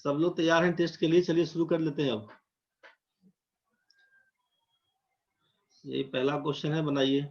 सब लोग तैयार हैं टेस्ट के लिए? चलिए शुरू कर लेते हैं अब। यही पहला क्वेश्चन है, बनाइए।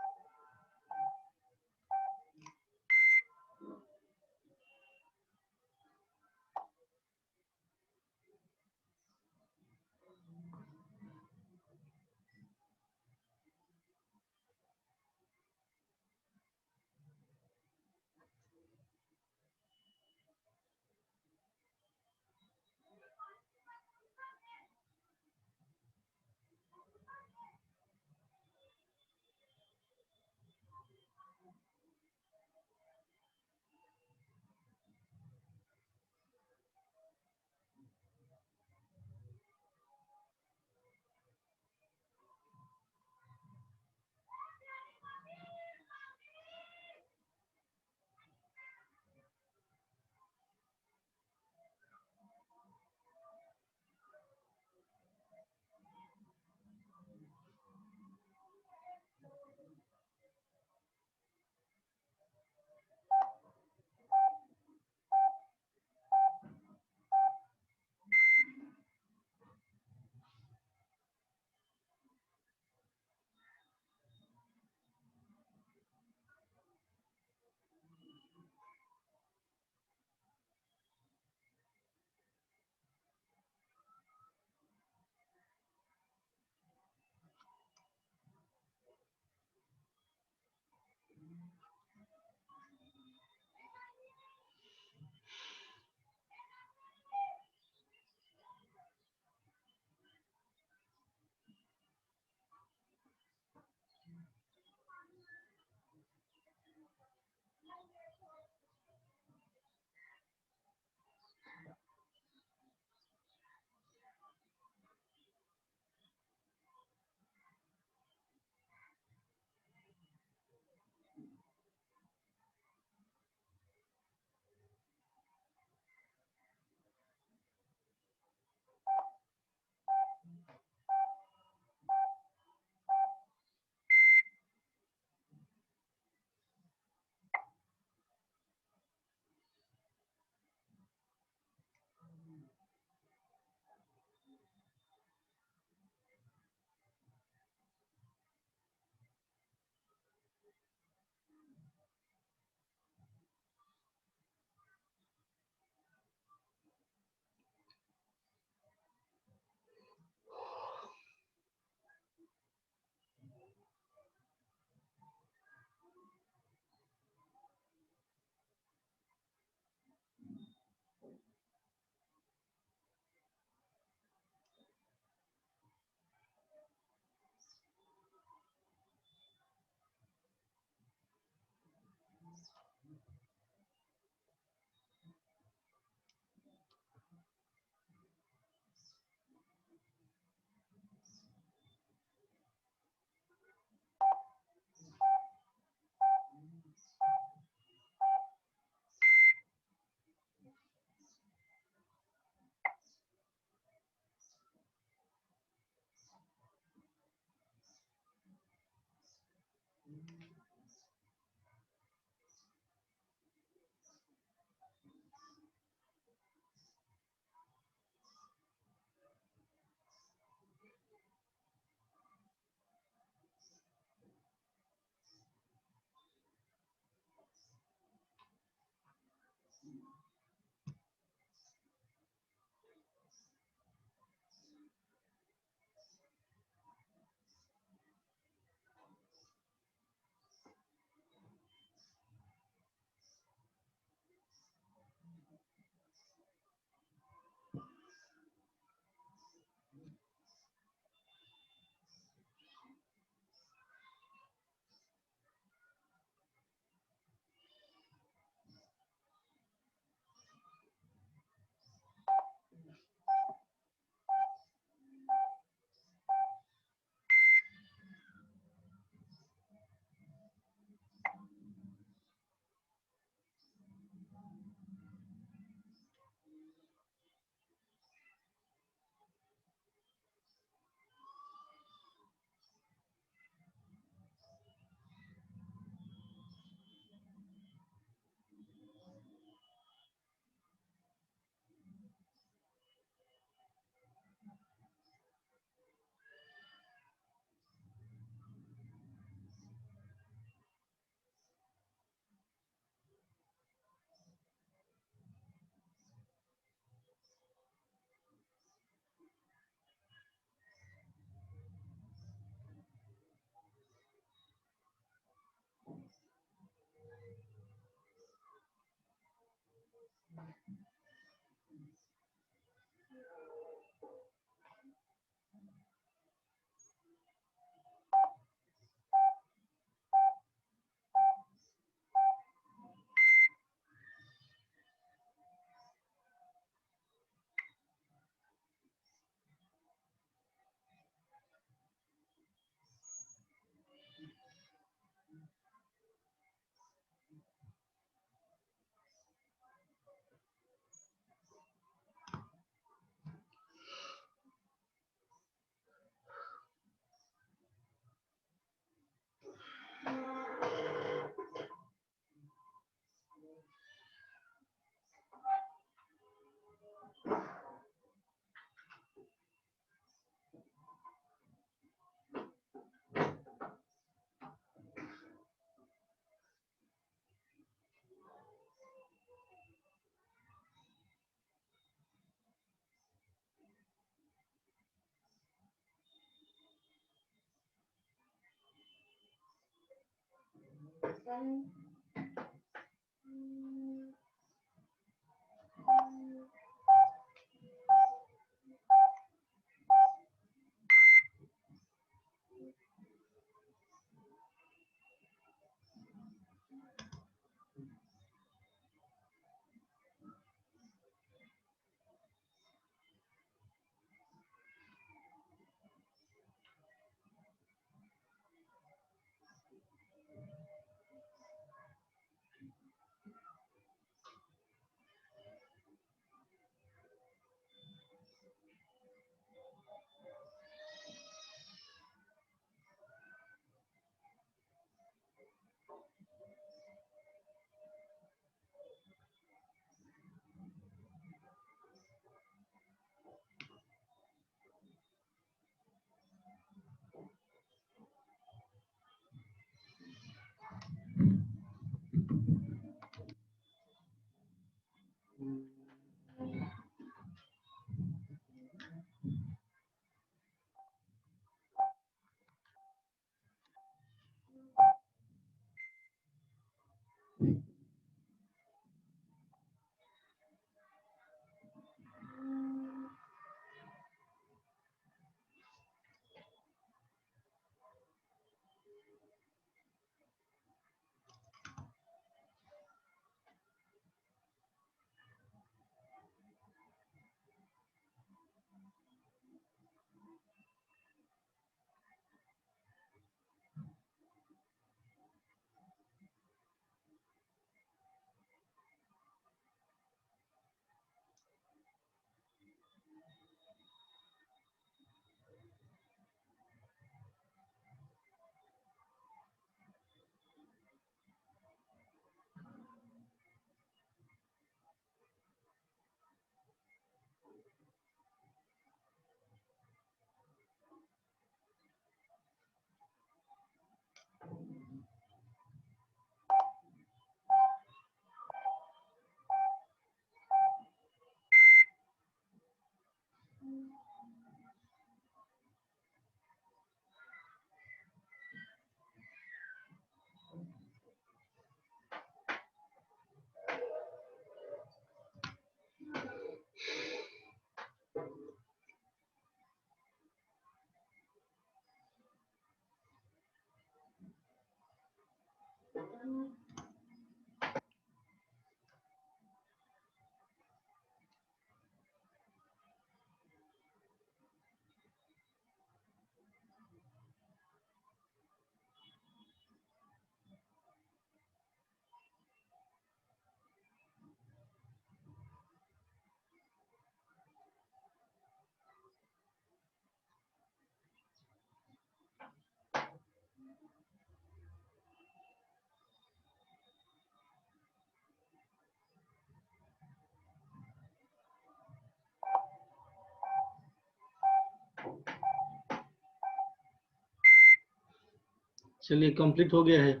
चलिए कंप्लीट हो गया है।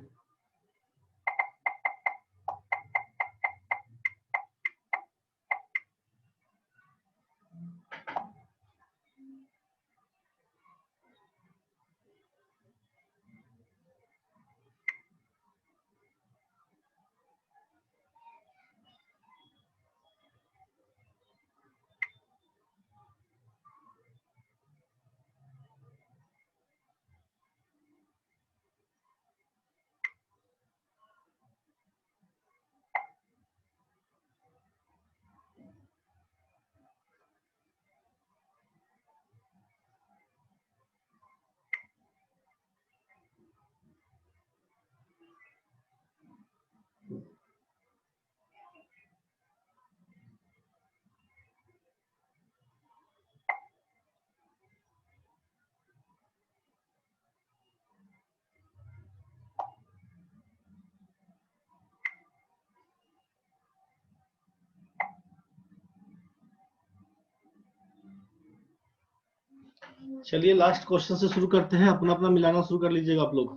चलिए लास्ट क्वेश्चन से शुरू करते हैं। अपना अपना मिलाना शुरू कर लीजिएगा आप लोग,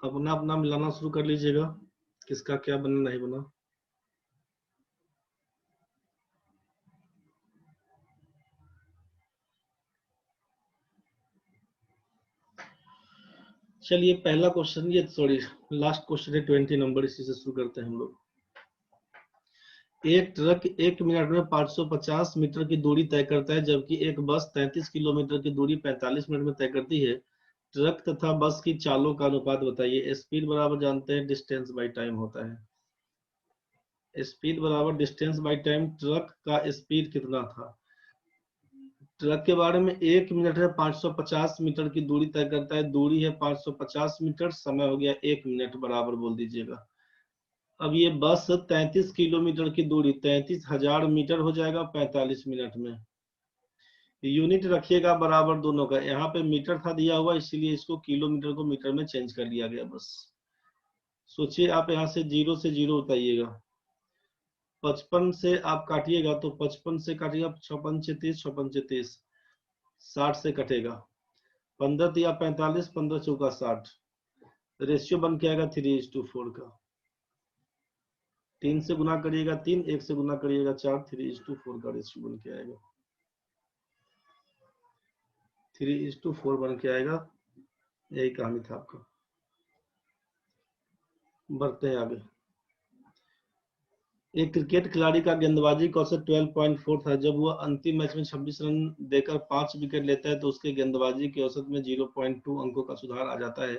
अपना अपना मिलाना शुरू कर लीजिएगा, किसका क्या बना नहीं बना। चलिए पहला क्वेश्चन, ये सॉरी लास्ट क्वेश्चन है 20 नंबर, इसी से शुरू करते हैं हम लोग। एक ट्रक 1 मिनट में 550 मीटर की दूरी तय करता है, जबकि एक बस 33 किलोमीटर की दूरी 45 मिनट में तय करती है। ट्रक तथा बस की चालों का अनुपात बताइए। स्पीड बराबर जानते हैं डिस्टेंस बाय टाइम होता है। स्पीड बराबर डिस्टेंस बाय टाइम। ट्रक का स्पीड कितना था? ट्रक के बारे में 1 मिनट में 550 मीटर की दूरी तय करता है। दूरी है 550 मीटर, समय हो गया 1 मिनट, बराबर बोल दीजिएगा। अब ये बस 33 किलोमीटर की दूरी 33,000 मीटर हो जाएगा 45 मिनट में। यूनिट रखिएगा बराबर दोनों का। यहाँ पे मीटर था दिया हुआ, इसीलिए इसको किलोमीटर को मीटर में चेंज कर लिया गया बस। सोचिए आप यहाँ से 0 से 0 उतारिएगा, 55 से आप काटिएगा तो 55 से काटिएगा 56 56 30, 60 से कटेगा 15 या 45, 15 चौका 60। रेशियो बन के आएगा 3:4 का। 3 से गुना करिएगा 3, 1 से गुना करिएगा 4, 3:4 का रेशियो बन के आएगा। 3:4 बन के आएगा। यही कहानी था आपका। बढ़ते हैं आगे। एक क्रिकेट खिलाड़ी का गेंदबाजी का औसत 12.4 था। जब वह अंतिम मैच में 26 रन देकर 5 विकेट लेता है तो उसके गेंदबाजी के औसत में 0.2 अंकों का सुधार आ जाता है।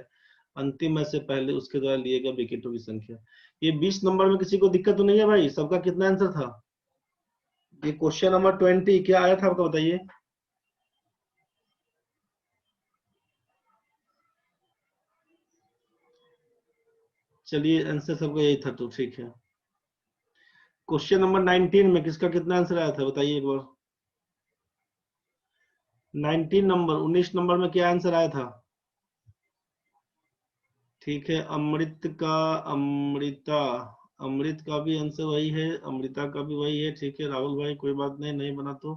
अंतिम मैच से पहले उसके द्वारा लिए गए विकेटों की संख्या। ये 20 नंबर में किसी को दिक्कत तो नहीं है भाई? सबका कितना आंसर था? ये क्वेश्चन नंबर 20 क्या आया था आपका बताइए। चलिए आंसर सबका यही था, तो ठीक है। क्वेश्चन नंबर 19 में किसका कितना आंसर आया था बताइए एक बार। 19 नंबर, 19 नंबर में क्या आंसर आया था? ठीक है, अमृत का, अमृता, अमृत का भी आंसर वही है, अमृता का भी वही है। ठीक है राहुल भाई, कोई बात नहीं, नहीं बना तो।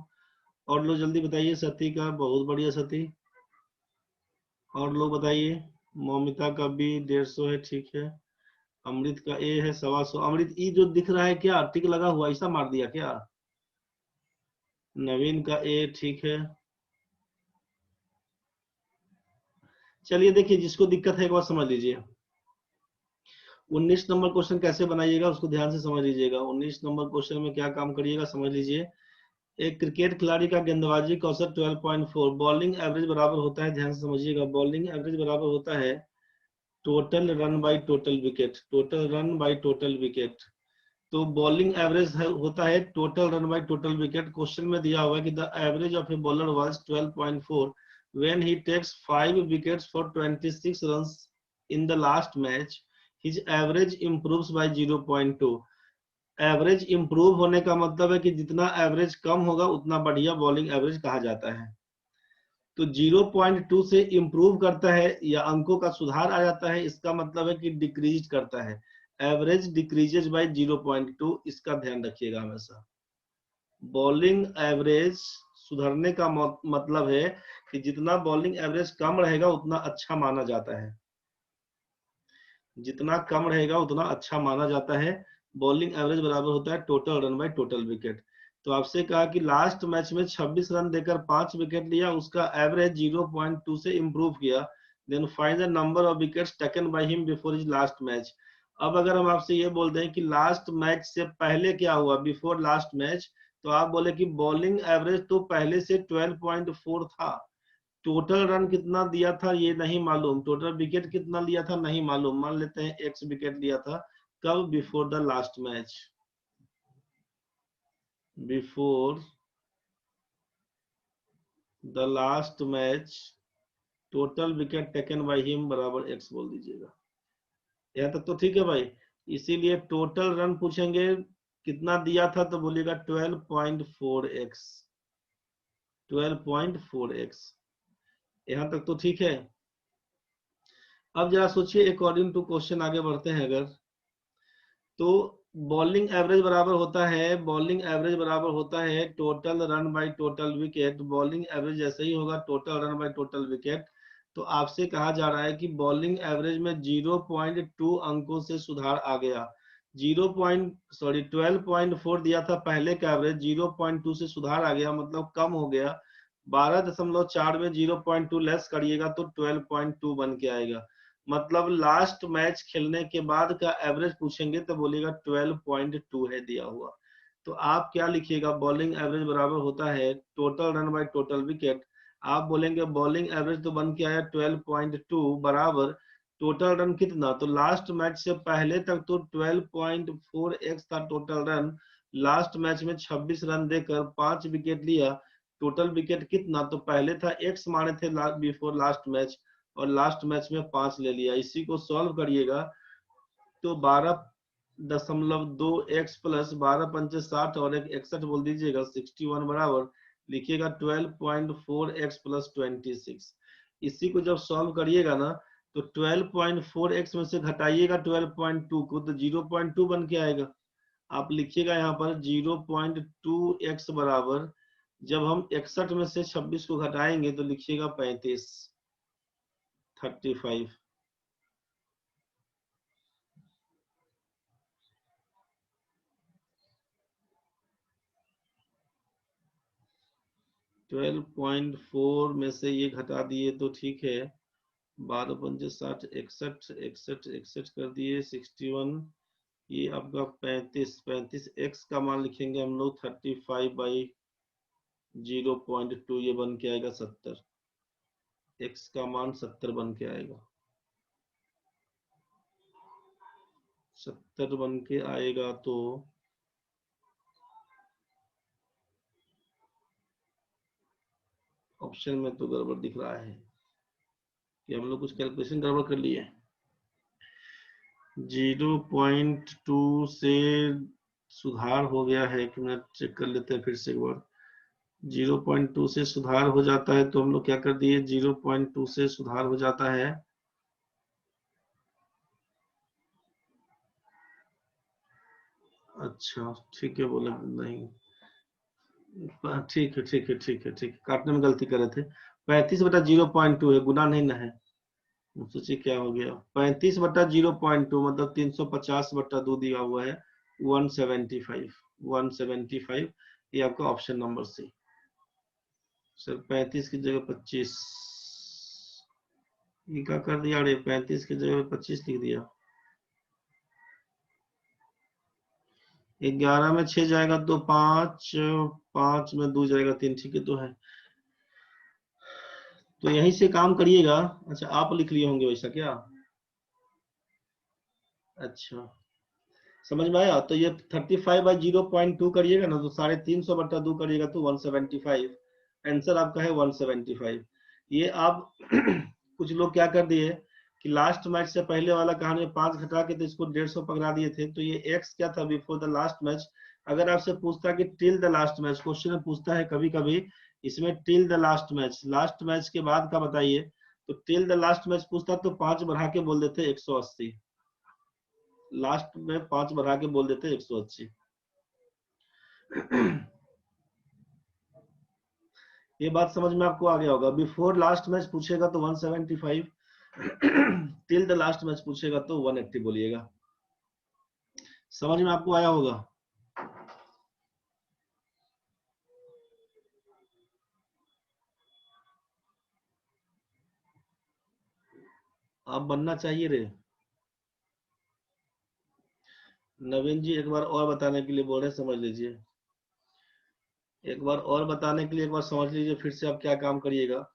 और लोग जल्दी बताइए। सती का, बहुत बढ़िया सती। और लोग बताइए। मौमिता का भी 150 है, ठीक है। अमृत का ए है 125। अमृत ई जो दिख रहा है क्या टिक लगा हुआ, ऐसा मार दिया क्या? नवीन का ए, ठीक है। चलिए देखिए, जिसको दिक्कत है एक बार समझ लीजिए। 19 नंबर क्वेश्चन कैसे बनाइएगा उसको ध्यान से समझ लीजिएगा। 19 नंबर क्वेश्चन में क्या काम करिएगा समझ लीजिए। एक क्रिकेट खिलाड़ी का गेंदबाजी का औसत 12.4, बॉलिंग एवरेज बराबर होता है, ध्यान से समझिएगा, बॉलिंग एवरेज बराबर होता है total run by total wicket. Total run by total wicket. तो बॉलिंग एवरेज होता है total run by total wicket. Question में दिया हुआ है कि the average of a bowler was 12.4 when he takes 5 wickets for 26 runs in the last match, his average improves by 0.2। Average improve होने का मतलब है कि जितना एवरेज कम होगा उतना बढ़िया बॉलिंग एवरेज कहा जाता है। तो 0.2 से इंप्रूव करता है या अंकों का सुधार आ जाता है, इसका मतलब है कि डिक्रीज करता है। एवरेज डिक्रीजेज बाय 0.2, इसका ध्यान रखिएगा हमेशा। बॉलिंग एवरेज सुधरने का मतलब है कि जितना बॉलिंग एवरेज कम रहेगा उतना अच्छा माना जाता है। जितना कम रहेगा उतना अच्छा माना जाता है। बॉलिंग एवरेज बराबर होता है total run by total wicket. तो आपसे कहा कि लास्ट मैच में 26 रन देकर 5 विकेट लिया, उसका एवरेज 0.2 से इंप्रूव किया। Then find the number of wickets taken by him before his last match. अब अगर हम आपसे ये बोल दें कि लास्ट मैच से पहले क्या हुआ, बिफोर लास्ट मैच, तो आप बोले कि बॉलिंग एवरेज तो पहले से 12.4 था। टोटल रन कितना दिया था ये नहीं मालूम, टोटल विकेट कितना लिया था नहीं मालूम, मान लेते हैं एक्स विकेट लिया था। कब? Before the last match. Before the last match total wicket taken by him बराबर एक्स बोल दीजिएगा। यहाँ तक तो ठीक है भाई। इसीलिए टोटल रन पूछेंगे कितना दिया था तो बोलिएगा 12.4x। 12.4x। यहाँ तक तो ठीक है। अब जरा सोचिए, अकॉर्डिंग टू क्वेश्चन आगे बढ़ते हैं अगर, तो बॉलिंग एवरेज बराबर होता है total run by total wicket. Bowling average जैसे ही होगा total run by total wicket. तो आपसे कहा जा रहा है कि बॉलिंग एवरेज में 0.2 अंकों से सुधार आ गया। 12.4 दिया था पहले का एवरेज, 0.2 से सुधार आ गया, मतलब कम हो गया। 12.4 में 0.2 लेस करिएगा तो 12.2 बन के आएगा। मतलब लास्ट मैच खेलने के बाद का एवरेज पूछेंगे तो बोलेगा 12.2 है दिया हुआ। तो आप क्या लिखिएगा, बॉलिंग एवरेज बराबर होता है total run by total wicket. आप बोलेंगे बॉलिंग एवरेज तो बन के आया 12.2 बराबर टोटल रन कितना, तो लास्ट मैच से पहले तक तो 12.4x था टोटल रन। लास्ट मैच में 26 रन देकर 5 विकेट लिया। टोटल विकेट कितना, तो पहले था x माने थे बिफोर लास्ट मैच, और लास्ट मैच में 5 ले लिया। इसी को सॉल्व करिएगा तो 12.2x प्लस 12×5 = 60 और एक 61 बोल दीजिएगा 61 बराबर लिखिएगा 12.4x प्लस 26। इसी को जब सॉल्व करिएगा ना तो 12.4x में से घटाइएगा 12.2 को तो 0.2 बन के आएगा। आप लिखिएगा यहाँ पर 0.2x बराबर, जब हम 61 में से 26 को घटाएंगे तो लिखिएगा 35 35। 12.4 में से ये घटा दिए तो ठीक है। 12×5 = 60, 61 61 कर दिए 61। ये आपका 35 x का मान लिखेंगे हम लोग 35/0.2, ये बन के आएगा 70। x का मान 70 बन के आएगा, 70 बन के आएगा। तो ऑप्शन में तो गड़बड़ दिख रहा है कि हम लोग कुछ कैलकुलेशन गड़बड़ कर लिए। 0.2 से सुधार हो गया है कि मैं चेक कर लेते हैं फिर से एक बार। 0.2 से सुधार हो जाता है तो हम लोग क्या कर दिए, 0.2 से सुधार हो जाता है। अच्छा ठीक है, बोले नहीं, ठीक है ठीक है ठीक है ठीक है, काटने में गलती कर रहे थे। 35/0.2 है, गुना नहीं ना है। सोचिए क्या हो गया, 35/0.2 मतलब 350/2 दिया हुआ है 175। 175 ये आपका ऑप्शन नंबर सी। सर 35 की जगह 25, ये क्या कर दिया, अरे 35 की जगह 25 लिख दिया। 11 में 6 जाएगा तो 5, 5 में 2 जाएगा 3, ठीक है तो है। तो यहीं से काम करिएगा। अच्छा आप लिख लिए होंगे वैसा क्या, अच्छा समझ में आया। तो ये 35/0.2 करिएगा ना तो 350/2 करिएगा तो 175। आंसर आपका है 175। ये आप कुछ लोग क्या कर दिए कि लास्ट मैच से पहले वाला कहानी में 5 घटा के तो इसको 150 पकड़ा दिए थे। तो ये x क्या था बिफोर द लास्ट मैच। अगर आपसे पूछता कि till the last match, question में पूछता है कभी कभी इसमें till the last match, last match के बाद का बताइए। तो टिल द लास्ट मैच पूछता तो 5 बढ़ा के बोल देते 180, लास्ट में 5 बढ़ा के बोल देते 180। ये बात समझ में आपको आ गया होगा। बिफोर लास्ट मैच पूछेगा तो 175, टिल द लास्ट मैच पूछेगा तो 180 बोलिएगा। समझ में आपको आया होगा। आप बनना चाहिए रे। नवीन जी एक बार और बताने के लिए बोल रहे, समझ लीजिए। एक बार और बताने के लिए एक बार समझ लीजिए फिर से आप क्या काम करिएगा।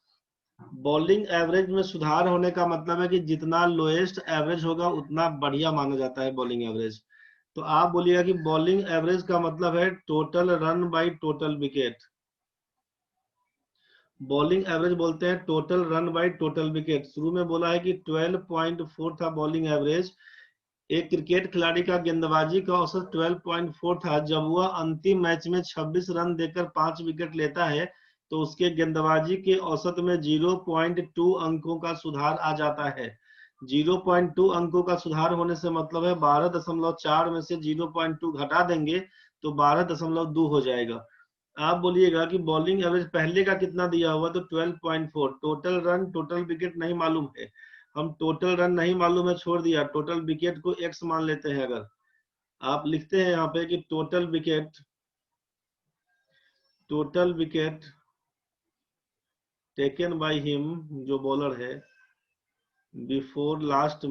बॉलिंग एवरेज में सुधार होने का मतलब है कि जितना लोएस्ट एवरेज होगा उतना बढ़िया माना जाता है बॉलिंग एवरेज। तो आप बोलिएगा कि बॉलिंग एवरेज का मतलब है total run by total wicket. Bowling average बोलते हैं total run by total wicket. शुरू में बोला है कि 12.4 था बॉलिंग एवरेज। एक क्रिकेट खिलाड़ी का गेंदबाजी का औसत 12.4 था। जब वह अंतिम मैच में 26 रन देकर 5 विकेट लेता है तो उसके गेंदबाजी के औसत में 0.2 अंकों का सुधार आ जाता है। 0.2 अंकों का सुधार होने से मतलब है 12.4 में से 0.2 घटा देंगे तो 12.2 हो जाएगा। आप बोलिएगा कि बॉलिंग एवरेज पहले का कितना दिया हुआ, तो 12.4। टोटल रन टोटल विकेट नहीं मालूम है, हम टोटल रन नहीं मालूम है छोड़ दिया, टोटल विकेट को x मान लेते हैं। अगर आप लिखते हैं यहाँ पे कि total wicket taken by him, जो बॉलर है, बिफोर लास्ट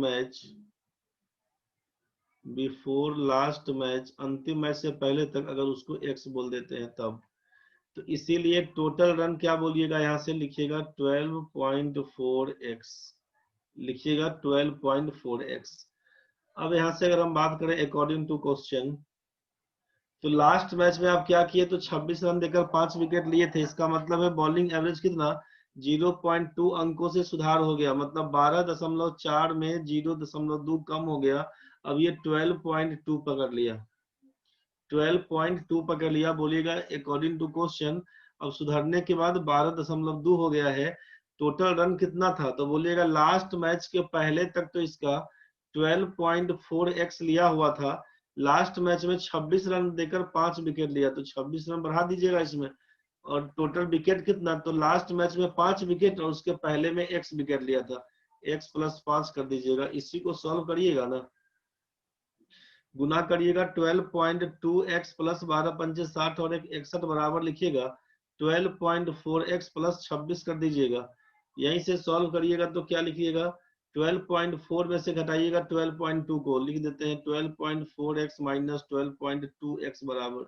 मैच, अंतिम मैच से पहले तक, अगर उसको x बोल देते हैं तब, तो इसीलिए टोटल रन क्या बोलिएगा, यहाँ से लिखिएगा 12.4x, लिखिएगा 12.4x। अब यहाँ से अगर हम बात करें अकॉर्डिंग टू क्वेश्चन, तो लास्ट मैच में आप क्या किए, तो 26 रन देकर 5 विकेट लिए थे। इसका मतलब है बॉलिंग एवरेज कितना, 0.2 अंकों से सुधार हो गया, मतलब 12.4 में 0.2 कम हो गया। अब ये 12.2 पकड़ लिया, 12.2 पकड़ लिया। बोलिएगा अकॉर्डिंग टू क्वेश्चन, अब सुधरने के बाद 12.2 हो गया है। टोटल रन कितना था, तो बोलिएगा लास्ट मैच के पहले तक तो इसका 12.4x लिया हुआ था। लास्ट मैच में 26 रन देकर 5 विकेट लिया, तो 26 रन बढ़ा दीजिएगा इसमें। और टोटल विकेट कितना, तो लास्ट मैच में 5 विकेट और उसके पहले में x विकेट लिया था, x + 5 कर दीजिएगा। इसी को सॉल्व करिएगा ना, गुना करिएगा 12.2x + 12 पंचे 60 और 61 बराबर लिखिएगा 12.4x + 26 कर दीजिएगा। यहीं से सॉल्व करिएगा तो क्या लिखिएगा, 12.4 में से घटाइएगा 12.2 को, लिख देते हैं 12.4x - 12.2x बराबर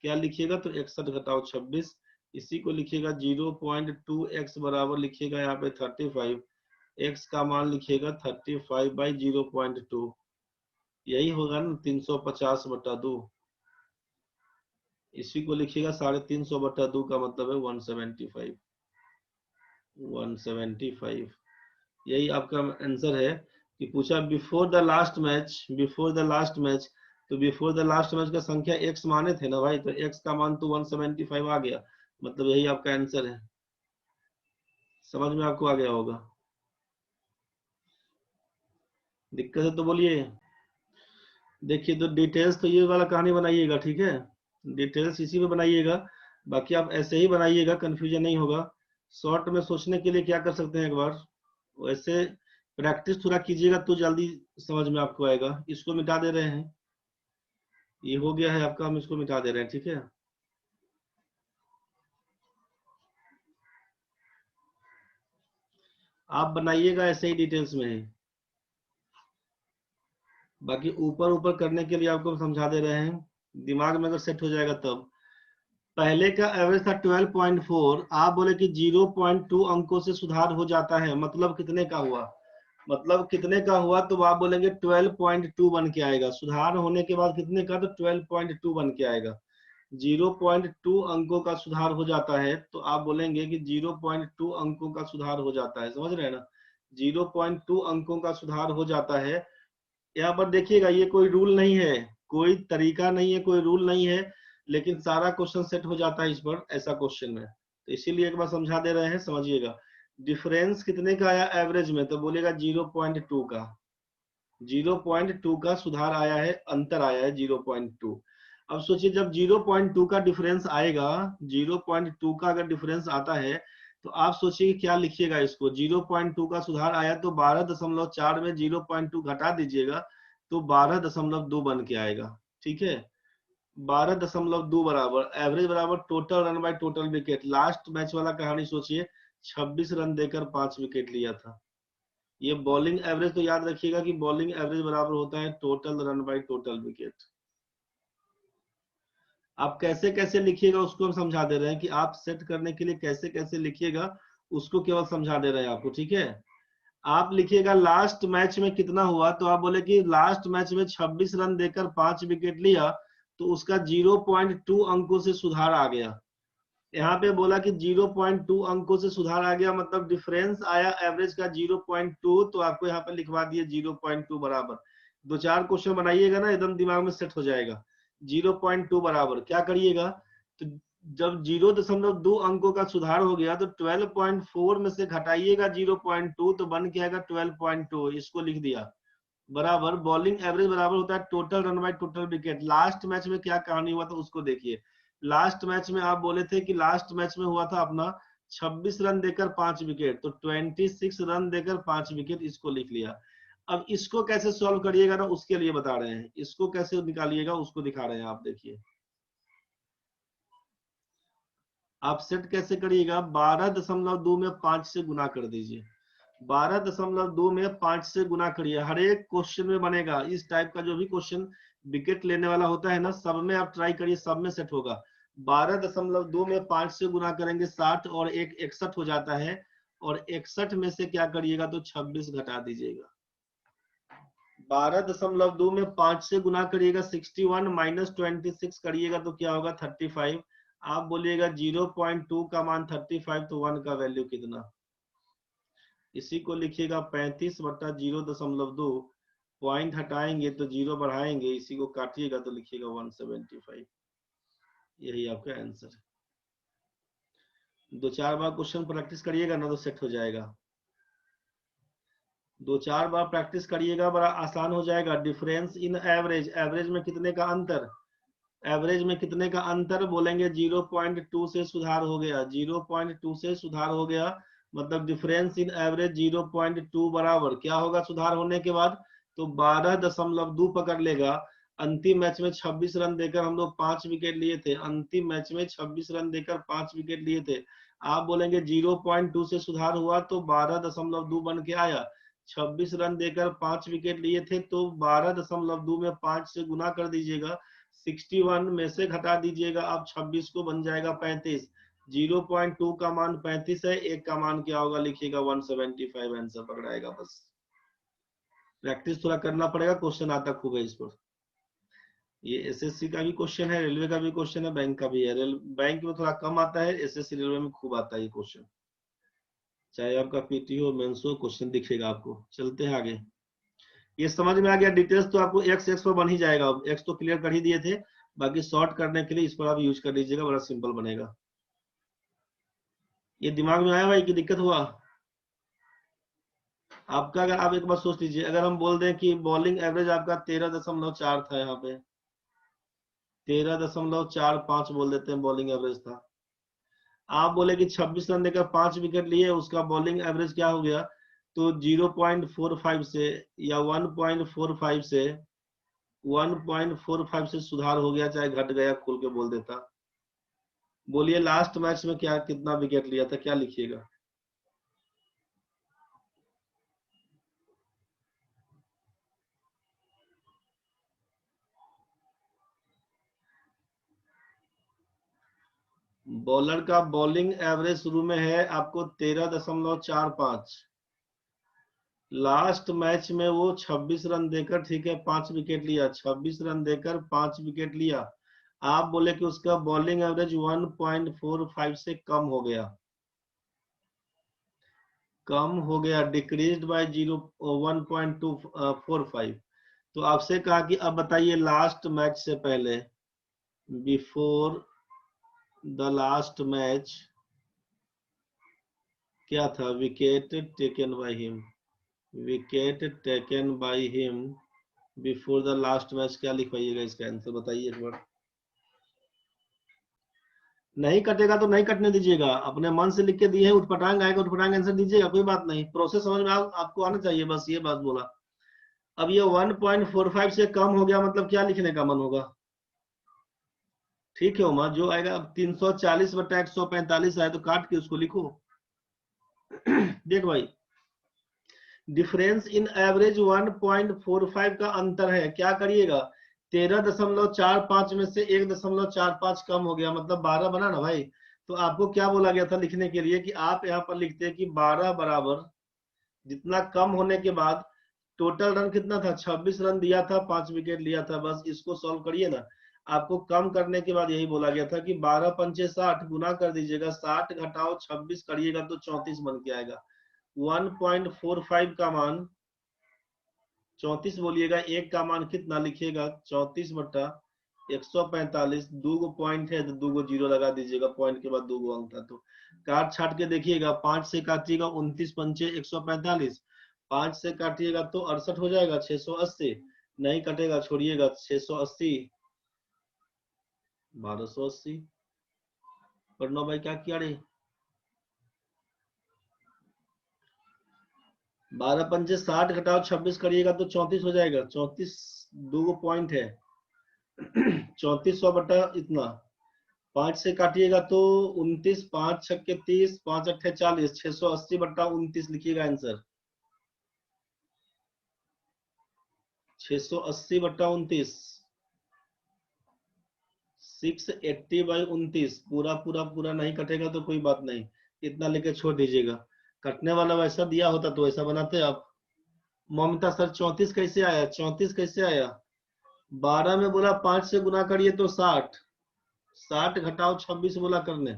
क्या लिखिएगा, तो 61 घटाओ 26। इसी को लिखिएगा 0.2x बराबर लिखिएगा यहाँ पे 35, x का मान लिखिएगा 35/0.2, यही होगा ना 350/2। इसी को लिखिएगा 350/2 का मतलब है 175। यही आपका आंसर है कि पूछा बिफोर द लास्ट मैच, तो बिफोर द लास्ट मैच का संख्या x माने थे ना भाई, तो x का मान तो 175 आ गया, मतलब यही आपका आंसर है। समझ में आपको आ गया होगा, दिक्कत है तो बोलिए। देखिए तो डिटेल्स तो ये वाला कहानी बनाइएगा, ठीक है, डिटेल्स इसी में बनाइएगा, बाकी आप ऐसे ही बनाइएगा, कंफ्यूजन नहीं होगा। शॉर्ट में सोचने के लिए क्या कर सकते हैं, एक बार वैसे प्रैक्टिस थोड़ा कीजिएगा तो जल्दी समझ में आपको आएगा। इसको मिटा दे रहे हैं, ये हो गया है आपका, हम इसको मिटा दे रहे हैं, ठीक है। आप बनाइएगा ऐसे ही डिटेल्स में है, बाकी ऊपर ऊपर करने के लिए आपको समझा दे रहे हैं, दिमाग में अगर सेट हो जाएगा तब। पहले का एवरेज था 12.4, आप बोले कि 0.2 अंकों से सुधार हो जाता है, मतलब कितने का हुआ, तो आप बोलेंगे 12.2 बन के आएगा। सुधार होने के बाद कितने का, तो 12.2 बन के आएगा। 0.2 अंकों का सुधार हो जाता है, तो आप बोलेंगे कि 0.2 अंकों का सुधार हो जाता है, समझ रहे हैं ना, 0.2 अंकों का सुधार हो जाता है। यहाँ पर देखिएगा ये कोई रूल नहीं है, कोई तरीका नहीं है, कोई रूल नहीं है, लेकिन सारा क्वेश्चन सेट हो जाता है इस पर, ऐसा क्वेश्चन में, तो इसीलिए एक बार समझा दे रहे हैं, समझिएगा। डिफरेंस कितने का आया एवरेज में, तो बोलेगा 0.2 का, 0.2 का सुधार आया है, अंतर आया है 0.2। अब सोचिए जब 0.2 का डिफरेंस आएगा, 0.2 का अगर डिफरेंस आता है, तो आप सोचिए क्या लिखिएगा इसको, 0.2 का सुधार आया तो 12.4 में 0.2 घटा दीजिएगा तो 12.2 बन के आएगा, ठीक है। 12.2 बराबर एवरेज बराबर total run by total wicket. Last match वाला कहानी सोचिए, 26 रन देकर 5 विकेट लिया था। ये बॉलिंग एवरेज तो याद रखिएगा कि बॉलिंग एवरेज बराबर होता है total run by total wicket. आप कैसे कैसे लिखिएगा उसको हम समझा दे रहे हैं, कि आप सेट करने के लिए कैसे कैसे लिखिएगा उसको केवल समझा दे रहे हैं आपको, ठीक है। आप लिखिएगा लास्ट मैच में कितना हुआ, तो आप बोले कि लास्ट मैच में 26 रन देकर 5 विकेट लिया, तो उसका 0.2 अंकों से सुधार आ गया। यहाँ पे बोला कि 0.2 अंकों से सुधार आ गया, मतलब डिफरेंस आया एवरेज का 0.2, तो आपको यहाँ पे लिखवा दिए 0.2 बराबर। 2-4 क्वेश्चन बनाइएगा ना, एकदम दिमाग में सेट हो जाएगा। 0.2 बराबर क्या करिएगा, तो जब 0.2 अंकों का सुधार हो गया तो 12.4 में से घटाइएगा 0.2 तो बन के आएगा 12.2, इसको लिख दिया। बराबर बॉलिंग एवरेज बराबर होता है total run by total wicket. Last match में क्या कहानी हुआ था उसको देखिए। लास्ट मैच में आप बोले थे कि लास्ट मैच में हुआ था अपना 26 रन देकर 5 विकेट, तो 26 रन देकर 5 विकेट, इसको लिख लिया। अब इसको कैसे सॉल्व करिएगा ना उसके लिए बता रहे हैं, इसको कैसे निकालिएगा उसको दिखा रहे हैं। आप देखिए आप सेट कैसे करिएगा, 12.2 में 5 से गुना कर दीजिए। 12.2 में 5 से गुना करिए। हर एक क्वेश्चन में बनेगा इस टाइप का, जो भी क्वेश्चन विकेट लेने वाला होता है ना, सब में आप ट्राई करिए, सब में सेट होगा। 12.2 में 5 से गुना करेंगे 60 और एक 61 हो जाता है, और 61 में से क्या करिएगा तो 26 घटा दीजिएगा। 12.2 में 5 से गुना करिएगा 61 माइनस 26 करिएगा तो क्या होगा 35। आप बोलिएगा 0.2 का मान 35 तो 1 का वैल्यू कितना, इसी को लिखिएगा 35 बटा 0.2, पॉइंट हटाएंगे तो 0 बढ़ाएंगे, इसी को काटिएगा तो लिखिएगा 175। यही आपका आंसर है। 2-4 बार क्वेश्चन प्रैक्टिस करिएगा ना तो सेट हो जाएगा। 2-4 बार प्रैक्टिस करिएगा, बड़ा आसान हो जाएगा। डिफरेंस इन एवरेज, एवरेज में कितने का अंतर, एवरेज में कितने का अंतर बोलेंगे 0.2 से सुधार हो गया, 0.2 से सुधार हो गया, मतलब डिफरेंस इन एवरेज 0.2 बराबर क्या होगा सुधार होने के बाद, तो 12.2 पकड़ लेगा। अंतिम मैच में 26 रन देकर हम लोग 5 विकेट लिए थे, अंतिम मैच में 26 रन देकर 5 विकेट लिए थे। आप बोलेंगे 0.2 से सुधार हुआ तो 12.2 बन के आया। 26 रन देकर 5 विकेट लिए थे तो 12.2 में 5 से गुना कर दीजिएगा, 61 में से घटा दीजिएगा आप 26 को, बन जाएगा 35। 0.2 का मान 35 है, एक का मान क्या होगा लिखिएगा 175, आंसर पकड़ाएगा। बस प्रैक्टिस थोड़ा करना पड़ेगा, क्वेश्चन आता खूब है इस पर। ये एसएससी का भी क्वेश्चन है, रेलवे का भी क्वेश्चन है, बैंक का भी है। बैंक में थोड़ा कम आता है, एसएससी रेलवे में खूब आता है ये क्वेश्चन। चाहे आपका पीटी हो मेंस हो, क्वेश्चन दिखेगा आपको। चलते हैं आगे। ये समझ में आ गया, डिटेल्स तो आपको एक्स एक्स पर बन ही जाएगा। एक्स तो क्लियर कर ही दिए थे, बाकी शॉर्ट करने के लिए इस पर आप यूज कर लीजिएगा, बड़ा सिंपल बनेगा। ये दिमाग में आया भाई कि दिक्कत हुआ आपका? अगर आप एक बार सोच लीजिए, अगर हम बोल दें कि बॉलिंग एवरेज आपका 13.4 था, यहाँ पे 13.45 बोल देते हैं बॉलिंग एवरेज था। आप बोले कि 26 रन देकर 5 विकेट लिए, उसका बॉलिंग एवरेज क्या हो गया, तो 0.45 से या 1.45 से 1.45 से सुधार हो गया, चाहे घट गया, खोल के बोल देता। बोलिए लास्ट मैच में क्या कितना विकेट लिया था, क्या लिखिएगा? बॉलर का बॉलिंग एवरेज शुरू में है आपको 13.45, लास्ट मैच में वो 26 रन देकर, ठीक है, 5 विकेट लिया, 26 रन देकर 5 विकेट लिया। आप बोले कि उसका बॉलिंग एवरेज 1.45 से कम हो गया, कम हो गया, डिक्रीज्ड बाय 1.245। तो आपसे कहा कि अब बताइए लास्ट मैच से पहले, बिफोर द लास्ट मैच क्या था, wicket taken by him, wicket taken by him before the last match, क्या लिखवाइएगा इसका आंसर बताइए एक बार। नहीं कटेगा तो नहीं कटने दीजिएगा, अपने मन से लिख के दिए है, उठपटांग आएगा उठपटांग आंसर दीजिएगा, कोई बात नहीं, प्रोसेस समझ में आपको आना चाहिए, बस ये बात बोला। अब ये 1.45 से कम हो गया, मतलब क्या लिखने का मन होगा? ठीक है उमा, जो आएगा, अब 340 बटा 145 आए तो काट के उसको लिखो। देख भाई, डिफरेंस इन एवरेज 1.45 का अंतर है, क्या करिएगा, 13.45 में से 1.45 कम हो गया, मतलब 12 बना ना भाई। तो आपको क्या बोला गया था लिखने के लिए कि आप यहाँ पर लिखते हैं कि 12 बराबर, जितना कम होने के बाद टोटल रन कितना था, 26 रन दिया था, 5 विकेट लिया था, बस इसको सॉल्व करिए ना। आपको कम करने के बाद यही बोला गया था कि 12 पंचे 60 गुना कर दीजिएगा, 60 घटाओ 26 करिएगा तो 34 बन के आएगा। 1.45 का मान 34 बोलिएगा, एक का मान कितना लिखिएगा 34 बटा 145, 2 पॉइंट है तो 2 जीरो लगा दीजिएगा, पॉइंट के बाद 2 अंक था। तो काट छाट के देखिएगा, 5 से काटिएगा 29 पंचे 145, 5 से काटिएगा तो 68 हो जाएगा, 680 नहीं कटेगा, छोड़िएगा, 680 1280 और 9 भाई क्या किया रे, 12 पंचे 60 घटाओ 26 करिएगा तो 34 हो जाएगा, 34 2 पॉइंट है 3400 बटा इतना, 5 से काटिएगा तो 29, 5 छक्के 30, 5 अट्ठे 40, 680 बटा 29 लिखिएगा आंसर, 680 बटा 29, 680 बाई 29, पूरा पूरा पूरा नहीं कटेगा तो कोई बात नहीं, इतना लेके छोड़ दीजिएगा, कटने वाला वैसा दिया होता तो ऐसा बनाते आप। ममता सर 34 कैसे आया, 34 कैसे आया, 12 में बोला 5 से गुना करिए तो 60, 60 घटाओ 26 बोला करने,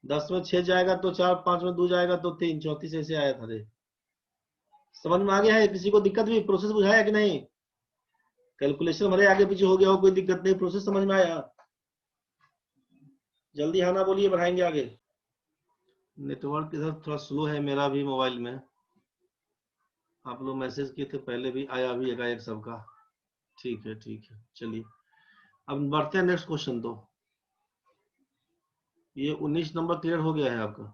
10 में 6 जाएगा तो 4, 5 में 2 जाएगा तो 3, 34 ऐसे आया था रे। समझ में आ गया है, किसी को दिक्कत भी, प्रोसेस बुझाया कि नहीं, कैलकुलेशन भले आगे पीछे हो गया हो कोई दिक्कत नहीं, प्रोसेस समझ में आया, जल्दी हाँ ना बोलिए, बढ़ाएंगे आगे। नेटवर्क इधर थोड़ा स्लो है मेरा भी मोबाइल में, आप लोग मैसेज किए थे पहले भी, आया भी एक सबका, ठीक है चलिए अब बढ़ते हैं नेक्स्ट क्वेश्चन। तो ये 19 नंबर क्लियर हो गया है आपका।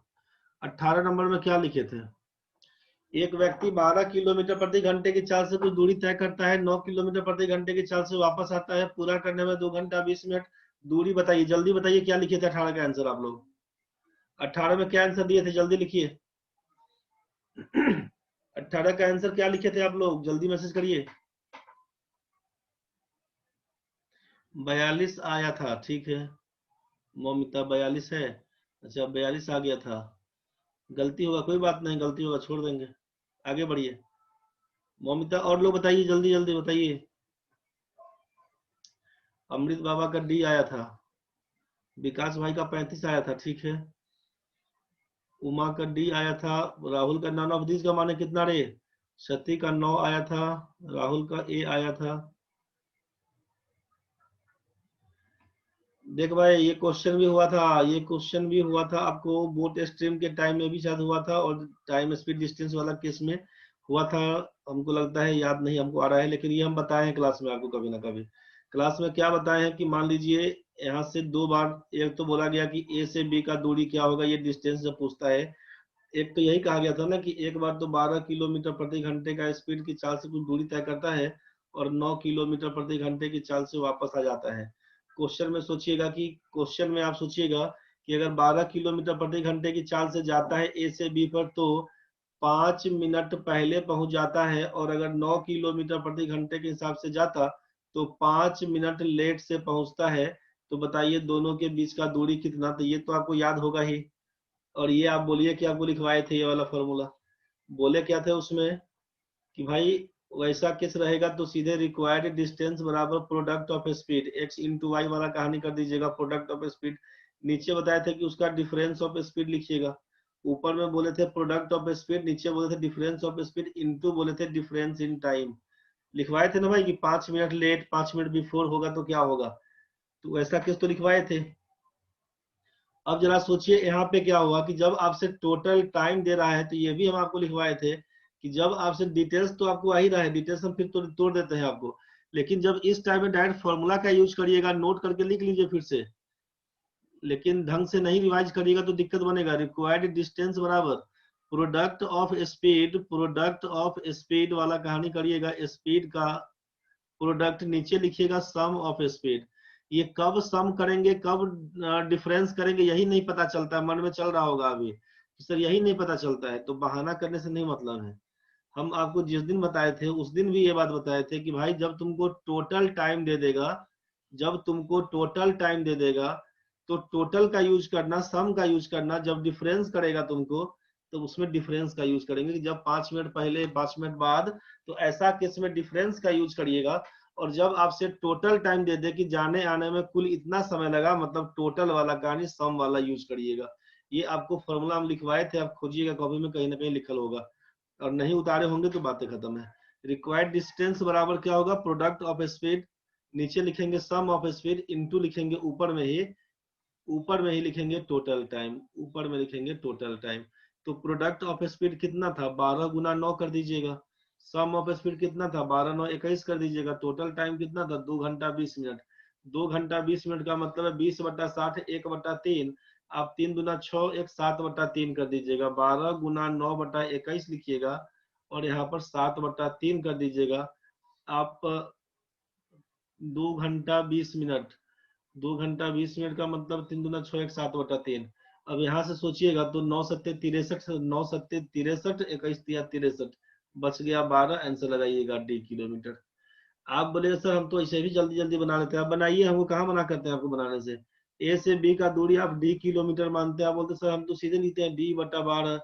18 नंबर में क्या लिखे थे, एक व्यक्ति 12 किलोमीटर प्रति घंटे की चाल से कुछ दूरी तय करता है, 9 किलोमीटर प्रति घंटे की चाल से वापस आता है, पूरा करने में 2 घंटा 20 मिनट, दूरी बताइए, जल्दी बताइए क्या लिखे थे 18 का आंसर आप लोग, 18 में क्या आंसर दिए थे, जल्दी लिखिए 18 का आंसर क्या लिखे थे आप लोग, जल्दी मैसेज करिए। 42 आया था, ठीक है मोमिता 42 है, अच्छा 42 आ गया था, गलती होगा कोई बात नहीं, गलती होगा छोड़ देंगे, आगे बढ़िए मोमिता, और लोग बताइए जल्दी जल्दी बताइए। अमृत बाबा का डी आया था, विकास भाई का 35 आया था, ठीक है उमा का डी आया था, राहुल का नॉन ऑफ दिस का माने कितना रे, सती का 9 आया था, राहुल का ए आया था। देख भाई ये क्वेश्चन भी हुआ था, ये क्वेश्चन भी हुआ था आपको बोट स्ट्रीम के टाइम में भी शायद हुआ था, और टाइम स्पीड डिस्टेंस वाला केस में हुआ था, हमको लगता है याद नहीं हमको आ रहा है, लेकिन ये हम बताए हैं क्लास में आपको कभी ना कभी। क्लास में क्या बताए हैं कि मान लीजिए यहाँ से 2 बार, एक तो बोला गया कि ए से बी का दूरी क्या होगा, ये डिस्टेंस जब पूछता है, एक तो यही कहा गया था ना कि एक बार तो 12 किलोमीटर प्रति घंटे का स्पीड की चाल से कुछ दूरी तय करता है, और 9 किलोमीटर प्रति घंटे की चाल से वापस आ जाता है। क्वेश्चन में सोचिएगा कि क्वेश्चन में आप सोचिएगा कि अगर 12 किलोमीटर प्रति घंटे की चाल से जाता है ए से बी पर, तो 5 मिनट पहले पहुंच जाता है, और अगर 9 किलोमीटर प्रति घंटे के हिसाब से जाता तो 5 मिनट लेट से पहुंचता है। तो बताइए दोनों के बीच का दूरी कितना, तो ये तो आपको याद होगा ही। और ये आप बोलिए कि आपको लिखवाए थे ये वाला फॉर्मूला, बोले क्या थे उसमें कि भाई वैसा केस रहेगा तो सीधे रिक्वायर्ड डिस्टेंस बराबर product of speed x into Y वाला कहानी कर दीजिएगा, प्रोडक्ट ऑफ स्पीड, नीचे बताए थे कि उसका डिफरेंस ऑफ स्पीड लिखिएगा, ऊपर में बोले थे प्रोडक्ट ऑफ स्पीड, नीचे बोले थे डिफरेंस ऑफ स्पीड, इनटू बोले थे डिफरेंस इन टाइम, लिखवाए थे ना भाई कि 5 मिनट लेट 5 मिनट बिफोर होगा तो क्या होगा, तो ऐसा केस तो लिखवाए थे। अब जरा सोचिए यहाँ पे क्या हुआ कि जब आपसे टोटल टाइम दे रहा है, तो ये भी हम आपको लिखवाए थे कि जब आपसे डिटेल्स तो आपको आ ही रहा है, डिटेल्स हम फिर तो तोड़ देते हैं आपको, लेकिन जब इस टाइम में डायरेक्ट फॉर्मूला का यूज करिएगा, नोट करके लिख लीजिए फिर से, लेकिन ढंग से नहीं रिवाइज करिएगा तो दिक्कत बनेगा। रिक्वायर्ड डिस्टेंस बराबर प्रोडक्ट ऑफ स्पीड वाला कहानी करिएगा, स्पीड का प्रोडक्ट नीचे लिखिएगा सम ऑफ स्पीड, ये कब सम करेंगे कब डिफरेंस करेंगे यही नहीं पता चलता है, मन में चल रहा होगा अभी सर यही नहीं पता चलता है, तो बहाना करने से नहीं मतलब है। हम आपको जिस दिन बताए थे उस दिन भी ये बात बताए थे कि भाई जब तुमको टोटल टाइम दे देगा, जब तुमको टोटल टाइम दे देगा तो टोटल का यूज करना, सम का यूज करना, जब डिफरेंस करेगा तुमको तो उसमें डिफरेंस का यूज करेंगे कि जब 5 मिनट पहले 5 मिनट बाद, तो ऐसा केस में डिफरेंस का यूज करिएगा। और जब आपसे टोटल टाइम दे दे कि जाने आने में कुल इतना समय लगा, मतलब टोटल वाला कहानी सम वाला यूज करिएगा। ये आपको फॉर्मूला हम लिखवाए थे, आप खोजिएगा कॉपी में कहीं ना कहीं लिखल होगा, और नहीं उतारे होंगे तो बातें खत्म है। रिक्वायर्ड डिस्टेंस बराबर क्या होगा, प्रोडक्ट ऑफ स्पीड, नीचे लिखेंगे सम ऑफ स्पीड इनटू लिखेंगे ऊपर में ही लिखेंगे टोटल टाइम, ऊपर में लिखेंगे टोटल टाइम। तो प्रोडक्ट ऑफ स्पीड कितना था, 12 गुना 9 कर दीजिएगा। सम ऑफ स्पीड कितना था, 12 9 21 कर दीजिएगा। टोटल टाइम कितना था, 2 घंटा 20 मिनट। 2 घंटा 20 मिनट का मतलब है 20/60 1/3। आप 3 दूना 6 एक 7/3 कर दीजिएगा। 12 गुना 9/21 लिखिएगा और यहाँ पर 7/3 कर दीजिएगा। आप 2 घंटा 20 मिनट, 2 घंटा 20 मिनट का मतलब 3 दूना 6 एक 7/3। अब यहाँ से सोचिएगा तो 9 सत्ते 63, 9 सत्ते 63, 21 तिया 63, बच गया 12। आंसर लगाइएगा डी किलोमीटर। आप बोलेगा सर हम तो ऐसे भी जल्दी जल्दी बना लेते हैं। आप बनाइए, हमको कहाँ मना करते हैं आपको बनाने से। ए से बी का दूरी आप डी किलोमीटर मानते हैं, आप बोलते सर हम तो सीधे लिखते हैं D/12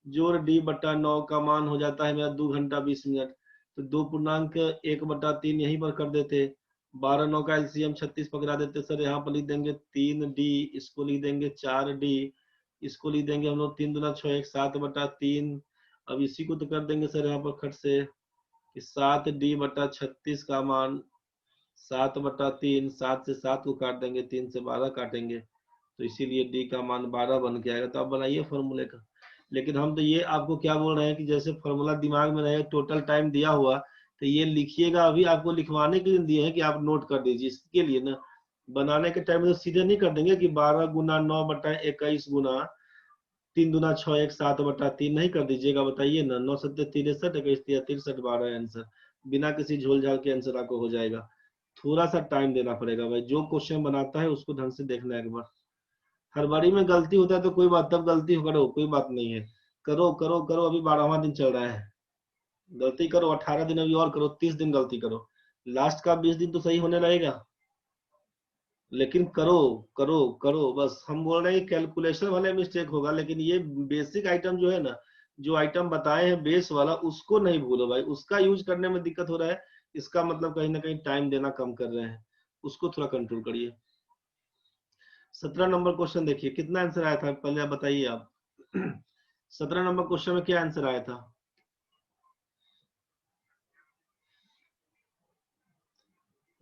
जोड़ D/9 का मान हो जाता है मेरा 2 घंटा 20 मिनट। तो 2.1/3 यहीं पर कर देते। 12 9 का एलसीएम 36 पकड़ा देते सर। यहाँ पर लिख देंगे 3D, इसको लिख देंगे 4D, इसको लिख देंगे हम लोग 3 दूना 6 एक 7/3। अब इसी को तो कर देंगे सर यहाँ पर खट से कि 7D/36 का मान 7/3। 7 से 7 को काट देंगे, 3 से 12 काटेंगे, तो इसीलिए डी का मान 12 बन के आएगा। तो आप बनाइए फॉर्मूले का। लेकिन हम तो ये आपको क्या बोल रहे हैं कि जैसे फॉर्मूला दिमाग में रहे, टोटल टाइम दिया हुआ तो ये लिखिएगा। अभी आपको लिखवाने के लिए दिए हैं कि आप नोट कर दीजिए, इसके लिए ना। बनाने के टाइम में तो सीधे नहीं कर देंगे कि 12 गुना 9/21 गुना 3 दूना 6 एक 7/3 नहीं कर दीजिएगा। बताइए ना, 9 सत्ते 63, 21 तिया 63, 12 आंसर। बिना किसी झोल झाल के आंसर आपको हो जाएगा। थोड़ा सा टाइम देना पड़ेगा भाई, जो क्वेश्चन बनाता है उसको ढंग से देखना है एक बार। हर बारी में गलती होता है तो कोई बात, तब गलती करो, कोई बात नहीं है। करो करो करो, अभी 12वां दिन चल रहा है। गलती करो, 18 दिन अभी और करो, 30 दिन गलती करो। लास्ट का 20 दिन तो सही होने लगेगा। लेकिन करो करो करो बस। हम बोल रहे हैं कैलकुलेशन वाले मिस्टेक होगा, लेकिन ये बेसिक आइटम जो है ना, जो आइटम बताए हैं बेस वाला, उसको नहीं भूलो भाई। उसका यूज करने में दिक्कत हो रहा है, इसका मतलब कहीं ना कहीं टाइम देना कम कर रहे हैं, उसको थोड़ा कंट्रोल करिए। 17 नंबर क्वेश्चन देखिए कितना आंसर आया था, पहले आप बताइए आप। 17 नंबर क्वेश्चन में क्या आंसर आया था?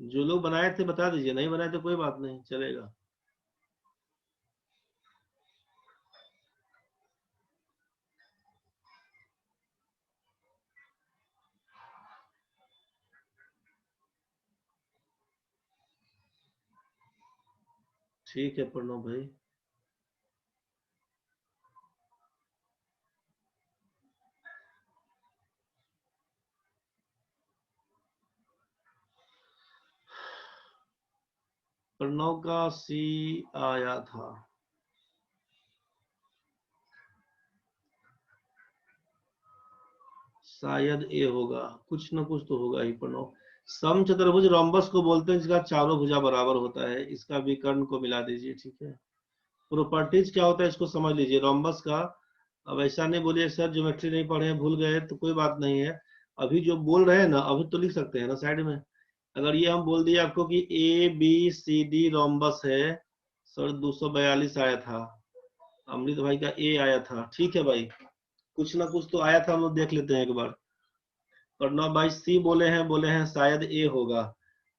जो लोग बनाए थे बता दीजिए, नहीं बनाए तो कोई बात नहीं, चलेगा। ठीक है प्रणव भाई। प्रणव का सी आया था। शायद ए होगा, कुछ ना कुछ तो होगा ही प्रणव। सम चतुर्भुज रोम्बस को बोलते हैं जिसका चारों भुजा बराबर होता है। इसका विकर्ण को मिला दीजिए, ठीक है। प्रॉपर्टीज क्या होता है इसको समझ लीजिए रोम्बस का। अब ऐसा नहीं बोलिए सर ज्योमेट्री नहीं पढ़े हैं, भूल गए, तो कोई बात नहीं है। अभी जो बोल रहे हैं ना, अभी तो लिख सकते हैं ना साइड में। अगर ये हम बोल दिए आपको कि ABCD रोम्बस है, सर 242 आया था। अमृत भाई का ए आया था, ठीक है भाई। कुछ ना कुछ तो आया था, हम लोग देख लेते हैं एक बार। प्रणव भाई सी बोले हैं शायद ए होगा।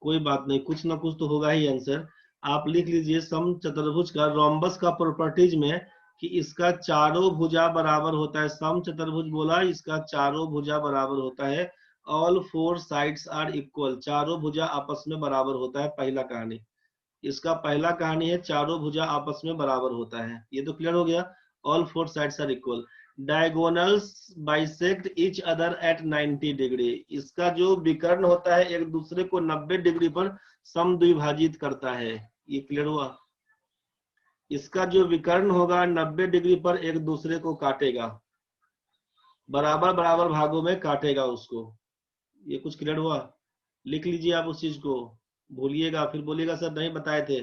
कोई बात नहीं, कुछ ना कुछ तो होगा ही आंसर। आप लिख लीजिए सम चतुर्भुज का रोम्बस का प्रॉपर्टीज में कि इसका चारों भुजा बराबर होता है। सम चतुर्भुज बोला, इसका चारों भुजा बराबर होता है। All four sides are equal, चारों भुजा आपस में बराबर होता है। पहला कहानी, इसका पहला कहानी है चारों भुजा आपस में बराबर होता है। ये तो क्लियर हो गया। All four sides are equal, diagonals bisect each other at 90 degree. इसका जो विकर्ण होता है एक दूसरे को 90 डिग्री पर समद्विभाजित करता है। ये क्लियर हुआ। इसका जो विकर्ण होगा 90 डिग्री पर एक दूसरे को काटेगा, बराबर बराबर भागों में काटेगा उसको। ये कुछ क्लियर हुआ? लिख लीजिए आप उस चीज को, भूलिएगा फिर बोलिएगा सर नहीं बताए थे।